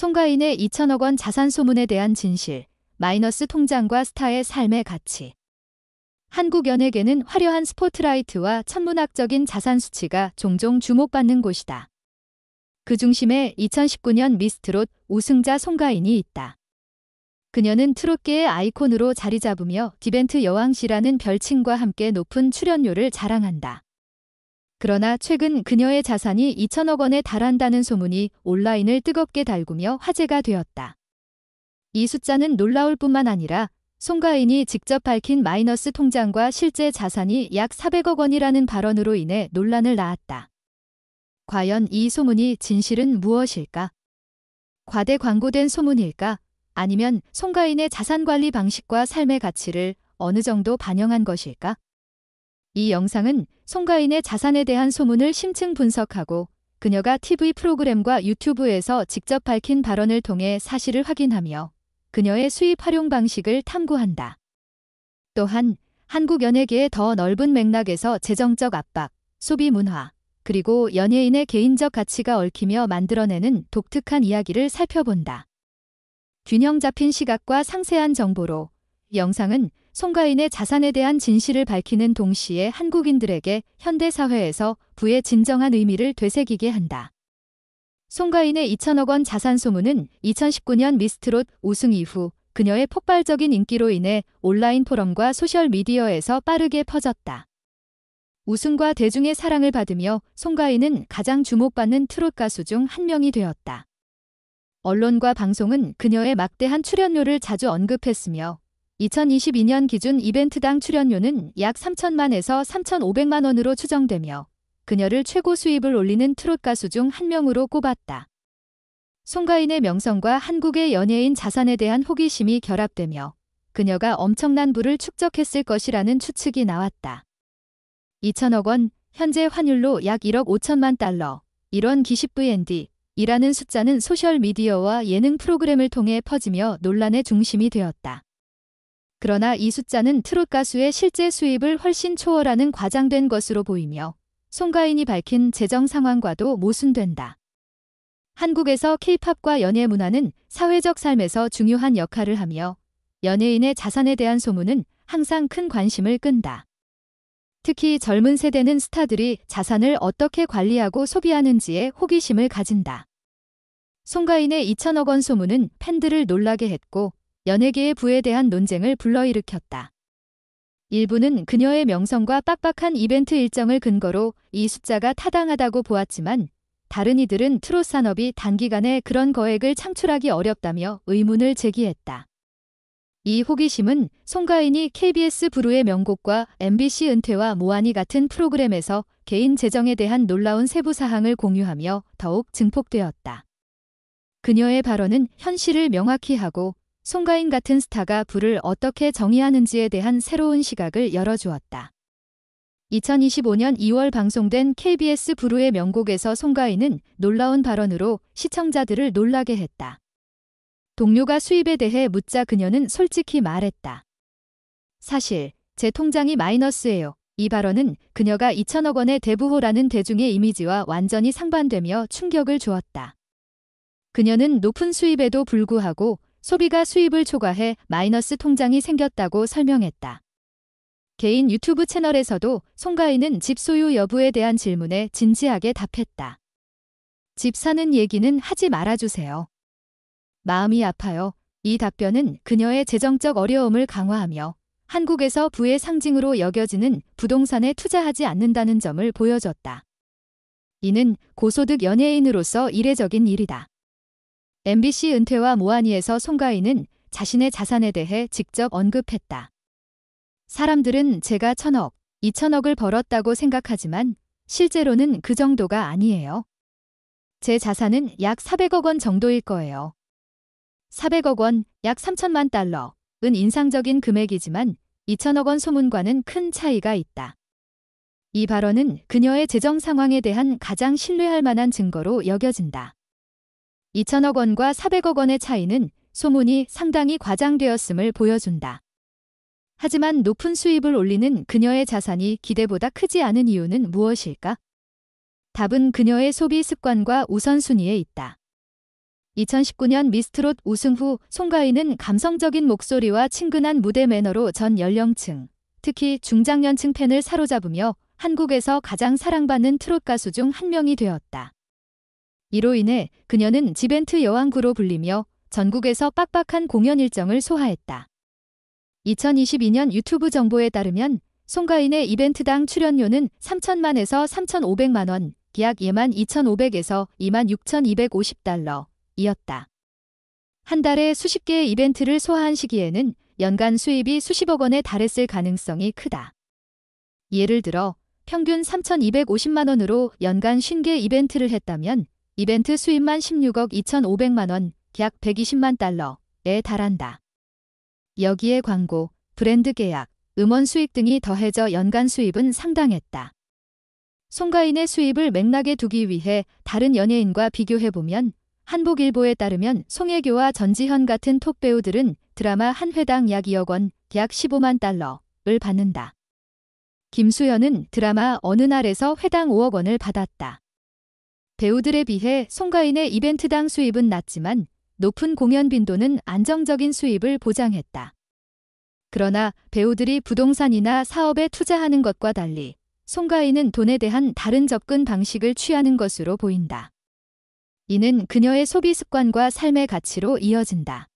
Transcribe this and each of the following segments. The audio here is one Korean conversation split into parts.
송가인의 2천억 원 자산 소문에 대한 진실, 마이너스 통장과 스타의 삶의 가치. 한국 연예계는 화려한 스포트라이트와 천문학적인 자산 수치가 종종 주목받는 곳이다. 그 중심에 2019년 미스트롯 우승자 송가인이 있다. 그녀는 트롯계의 아이콘으로 자리 잡으며 디벤트 여왕시라는 별칭과 함께 높은 출연료를 자랑한다. 그러나 최근 그녀의 자산이 2천억 원에 달한다는 소문이 온라인을 뜨겁게 달구며 화제가 되었다. 이 숫자는 놀라울 뿐만 아니라 송가인이 직접 밝힌 마이너스 통장과 실제 자산이 약 400억 원이라는 발언으로 인해 논란을 낳았다. 과연 이 소문이 진실은 무엇일까? 과대 광고된 소문일까? 아니면 송가인의 자산관리 방식과 삶의 가치를 어느 정도 반영한 것일까? 이 영상은 송가인의 자산에 대한 소문을 심층 분석하고 그녀가 TV 프로그램과 유튜브에서 직접 밝힌 발언을 통해 사실을 확인하며 그녀의 수입 활용 방식을 탐구한다. 또한 한국 연예계의 더 넓은 맥락에서 재정적 압박, 소비 문화, 그리고 연예인의 개인적 가치가 얽히며 만들어내는 독특한 이야기를 살펴본다. 균형 잡힌 시각과 상세한 정보로 영상은 송가인의 자산에 대한 진실을 밝히는 동시에 한국인들에게 현대사회에서 부의 진정한 의미를 되새기게 한다. 송가인의 2천억 원 자산 소문은 2019년 미스트롯 우승 이후 그녀의 폭발적인 인기로 인해 온라인 포럼과 소셜미디어에서 빠르게 퍼졌다. 우승과 대중의 사랑을 받으며 송가인은 가장 주목받는 트롯 가수 중 한 명이 되었다. 언론과 방송은 그녀의 막대한 출연료를 자주 언급했으며 2022년 기준 이벤트당 출연료는 약 3천만에서 3,500만 원으로 추정되며 그녀를 최고 수입을 올리는 트롯 가수 중 한 명으로 꼽았다. 송가인의 명성과 한국의 연예인 자산에 대한 호기심이 결합되며 그녀가 엄청난 부를 축적했을 것이라는 추측이 나왔다. 2천억 원, 현재 환율로 약 1억 5천만 달러, 1원 기십 VND이라는 숫자는 소셜미디어와 예능 프로그램을 통해 퍼지며 논란의 중심이 되었다. 그러나 이 숫자는 트롯 가수의 실제 수입을 훨씬 초월하는 과장된 것으로 보이며 송가인이 밝힌 재정 상황과도 모순된다. 한국에서 K-팝과 연예 문화는 사회적 삶에서 중요한 역할을 하며 연예인의 자산에 대한 소문은 항상 큰 관심을 끈다. 특히 젊은 세대는 스타들이 자산을 어떻게 관리하고 소비하는지에 호기심을 가진다. 송가인의 2천억 원 소문은 팬들을 놀라게 했고 연예계의 부에 대한 논쟁을 불러일으켰다. 일부는 그녀의 명성과 빡빡한 이벤트 일정을 근거로 이 숫자가 타당하다고 보았지만 다른 이들은 트롯 산업이 단기간에 그런 거액을 창출하기 어렵다며 의문을 제기했다. 이 호기심은 송가인이 KBS 부르의 명곡과 MBC 은퇴와 모하니 같은 프로그램에서 개인 재정에 대한 놀라운 세부 사항을 공유하며 더욱 증폭되었다. 그녀의 발언은 현실을 명확히 하고 송가인 같은 스타가 부를 어떻게 정의하는지에 대한 새로운 시각을 열어주었다. 2025년 2월 방송된 KBS 부르의 명곡에서 송가인은 놀라운 발언으로 시청자들을 놀라게 했다. 동료가 수입에 대해 묻자 그녀는 솔직히 말했다. 사실 제 통장이 마이너스예요. 이 발언은 그녀가 2천억 원의 대부호라는 대중의 이미지와 완전히 상반되며 충격을 주었다. 그녀는 높은 수입에도 불구하고 소비가 수입을 초과해 마이너스 통장이 생겼다고 설명했다. 개인 유튜브 채널에서도 송가인은 집 소유 여부에 대한 질문에 진지하게 답했다. 집 사는 얘기는 하지 말아주세요. 마음이 아파요. 이 답변은 그녀의 재정적 어려움을 강화하며 한국에서 부의 상징으로 여겨지는 부동산에 투자하지 않는다는 점을 보여줬다. 이는 고소득 연예인으로서 이례적인 일이다. MBC 은퇴와 모하니에서 송가인은 자신의 자산에 대해 직접 언급했다. 사람들은 제가 1,000억, 2천억을 벌었다고 생각하지만 실제로는 그 정도가 아니에요. 제 자산은 약 400억 원 정도일 거예요. 400억 원, 약 3천만 달러은 인상적인 금액이지만 2천억 원 소문과는 큰 차이가 있다. 이 발언은 그녀의 재정 상황에 대한 가장 신뢰할 만한 증거로 여겨진다. 2천억 원과 400억 원의 차이는 소문이 상당히 과장되었음을 보여준다. 하지만 높은 수입을 올리는 그녀의 자산이 기대보다 크지 않은 이유는 무엇일까? 답은 그녀의 소비 습관과 우선순위에 있다. 2019년 미스트롯 우승 후 송가인은 감성적인 목소리와 친근한 무대 매너로 전 연령층, 특히 중장년층 팬을 사로잡으며 한국에서 가장 사랑받는 트롯 가수 중 한 명이 되었다. 이로 인해 그녀는 지벤트 여왕구로 불리며 전국에서 빡빡한 공연 일정을 소화했다. 2022년 유튜브 정보에 따르면 송가인의 이벤트당 출연료는 3천만에서 3,500만 원, 약 22,500에서 26,250달러 이었다. 한 달에 수십 개의 이벤트를 소화한 시기에는 연간 수입이 수십억 원에 달했을 가능성이 크다. 예를 들어 평균 3,250만 원으로 연간 50개 이벤트를 했다면 이벤트 수입만 16억 2,500만 원, 약 120만 달러에 달한다. 여기에 광고, 브랜드 계약, 음원 수익 등이 더해져 연간 수입은 상당했다. 송가인의 수입을 맥락에 두기 위해 다른 연예인과 비교해보면 한복일보에 따르면 송혜교와 전지현 같은 톱 배우들은 드라마 한 회당 약 2억 원, 약 15만 달러를 받는다. 김수현은 드라마 어느 날에서 회당 5억 원을 받았다. 배우들에 비해 송가인의 이벤트당 수입은 낮지만 높은 공연 빈도는 안정적인 수입을 보장했다. 그러나 배우들이 부동산이나 사업에 투자하는 것과 달리 송가인은 돈에 대한 다른 접근 방식을 취하는 것으로 보인다. 이는 그녀의 소비 습관과 삶의 가치로 이어진다.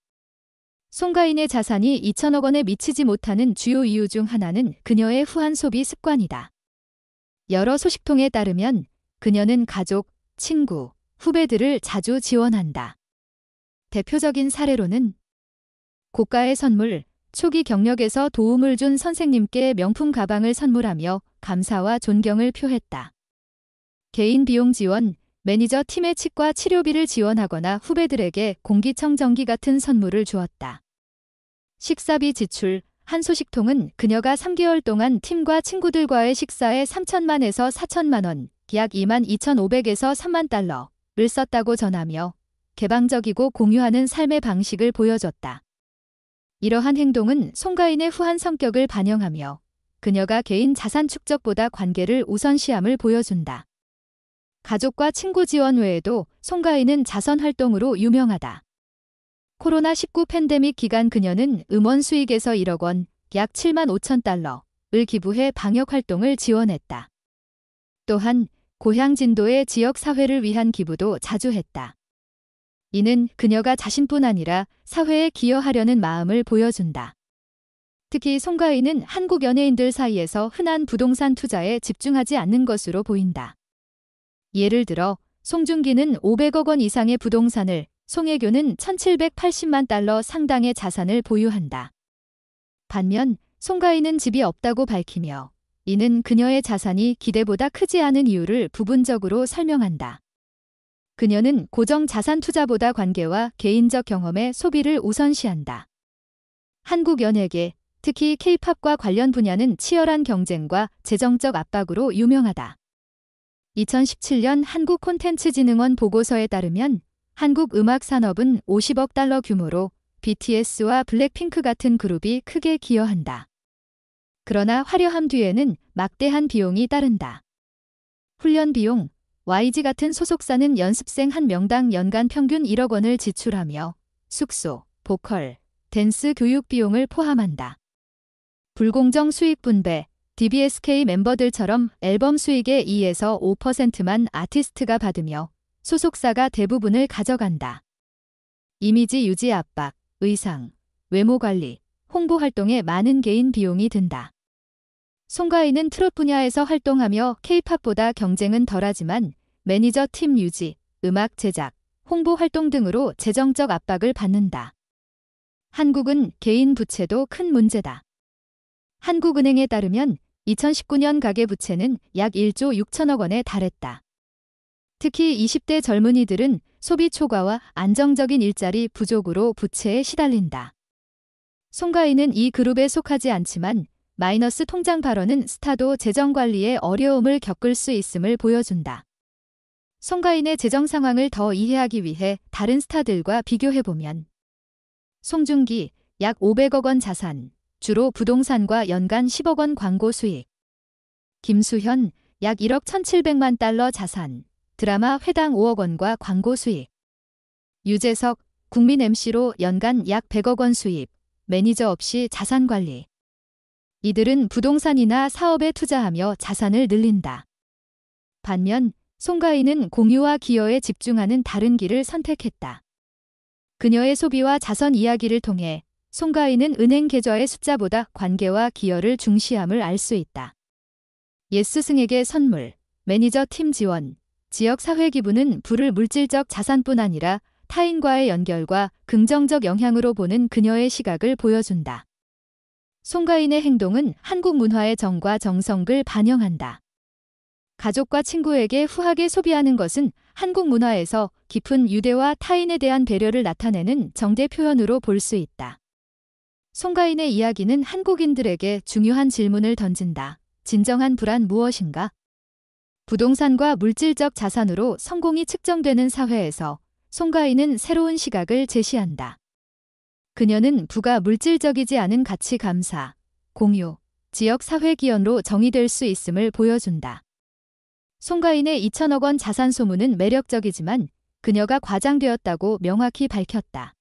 송가인의 자산이 2천억 원에 미치지 못하는 주요 이유 중 하나는 그녀의 후한 소비 습관이다. 여러 소식통에 따르면 그녀는 가족, 친구, 후배들을 자주 지원한다. 대표적인 사례로는 고가의 선물, 초기 경력에서 도움을 준 선생님께 명품 가방을 선물하며 감사와 존경을 표했다. 개인 비용 지원, 매니저 팀의 치과 치료비를 지원하거나 후배들에게 공기청정기 같은 선물을 주었다. 식사비 지출, 한 소식통은 그녀가 3개월 동안 팀과 친구들과의 식사에 3천만에서 4천만 원, 약 22,500에서 3만 달러를 썼다고 전하며 개방적이고 공유하는 삶의 방식을 보여줬다. 이러한 행동은 송가인의 후한 성격을 반영하며 그녀가 개인 자산 축적보다 관계를 우선시함을 보여준다. 가족과 친구 지원 외에도 송가인은 자선 활동으로 유명하다. 코로나19 팬데믹 기간 그녀는 음원 수익에서 1억 원, 약 7만 5천 달러를 기부해 방역 활동을 지원했다. 또한 고향 진도의 지역 사회를 위한 기부도 자주 했다. 이는 그녀가 자신뿐 아니라 사회에 기여하려는 마음을 보여준다. 특히 송가인은 한국 연예인들 사이에서 흔한 부동산 투자에 집중하지 않는 것으로 보인다. 예를 들어 송중기는 500억 원 이상의 부동산을, 송혜교는 1,780만 달러 상당의 자산을 보유한다. 반면 송가인은 집이 없다고 밝히며 이는 그녀의 자산이 기대보다 크지 않은 이유를 부분적으로 설명한다. 그녀는 고정 자산 투자보다 관계와 개인적 경험의 소비를 우선시한다. 한국 연예계, 특히 K-팝과 관련 분야는 치열한 경쟁과 재정적 압박으로 유명하다. 2017년 한국콘텐츠진흥원 보고서에 따르면 한국 음악 산업은 50억 달러 규모로 BTS와 블랙핑크 같은 그룹이 크게 기여한다. 그러나 화려함 뒤에는 막대한 비용이 따른다. 훈련 비용, YG 같은 소속사는 연습생 한 명당 연간 평균 1억 원을 지출하며 숙소, 보컬, 댄스 교육 비용을 포함한다. 불공정 수익 분배, DBSK 멤버들처럼 앨범 수익의 2에서 5%만 아티스트가 받으며 소속사가 대부분을 가져간다. 이미지 유지 압박, 의상, 외모 관리, 홍보 활동에 많은 개인 비용이 든다. 송가인은 트롯 분야에서 활동하며 K-팝보다 경쟁은 덜하지만 매니저 팀 유지, 음악 제작, 홍보 활동 등으로 재정적 압박을 받는다. 한국은 개인 부채도 큰 문제다. 한국은행에 따르면 2019년 가계부채는 약 1조 6천억 원에 달했다. 특히 20대 젊은이들은 소비 초과와 안정적인 일자리 부족으로 부채에 시달린다. 송가인은 이 그룹에 속하지 않지만 마이너스 통장 발언은 스타도 재정 관리에 어려움을 겪을 수 있음을 보여준다. 송가인의 재정 상황을 더 이해하기 위해 다른 스타들과 비교해보면 송중기 약 500억 원 자산, 주로 부동산과 연간 10억 원 광고 수익. 김수현 약 1억 1,700만 달러 자산, 드라마 회당 5억 원과 광고 수익. 유재석, 국민 MC로 연간 약 100억 원 수입, 매니저 없이 자산 관리. 이들은 부동산이나 사업에 투자하며 자산을 늘린다. 반면 송가인은 공유와 기여에 집중하는 다른 길을 선택했다. 그녀의 소비와 자선 이야기를 통해 송가인은 은행 계좌의 숫자보다 관계와 기여를 중시함을 알 수 있다. 옛 스승에게 선물, 매니저 팀 지원, 지역 사회 기부는 부를 물질적 자산뿐 아니라 타인과의 연결과 긍정적 영향으로 보는 그녀의 시각을 보여준다. 송가인의 행동은 한국 문화의 정과 정성을 반영한다. 가족과 친구에게 후하게 소비하는 것은 한국 문화에서 깊은 유대와 타인에 대한 배려를 나타내는 정대 표현으로 볼 수 있다. 송가인의 이야기는 한국인들에게 중요한 질문을 던진다. 진정한 불안 무엇인가? 부동산과 물질적 자산으로 성공이 측정되는 사회에서 송가인은 새로운 시각을 제시한다. 그녀는 부가 물질적이지 않은 가치 감사, 공유, 지역 사회 기여로 정의될 수 있음을 보여준다. 송가인의 2천억 원 자산 소문은 매력적이지만 그녀가 과장되었다고 명확히 밝혔다.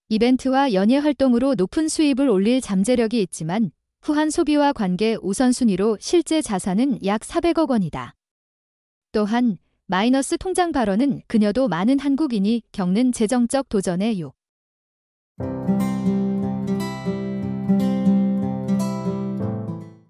이벤트와 연예 활동으로 높은 수입을 올릴 잠재력이 있지만 후한 소비와 관계 우선순위로 실제 자산은 약 400억 원이다. 또한 마이너스 통장 발언은 그녀도 많은 한국인이 겪는 재정적 도전의 유.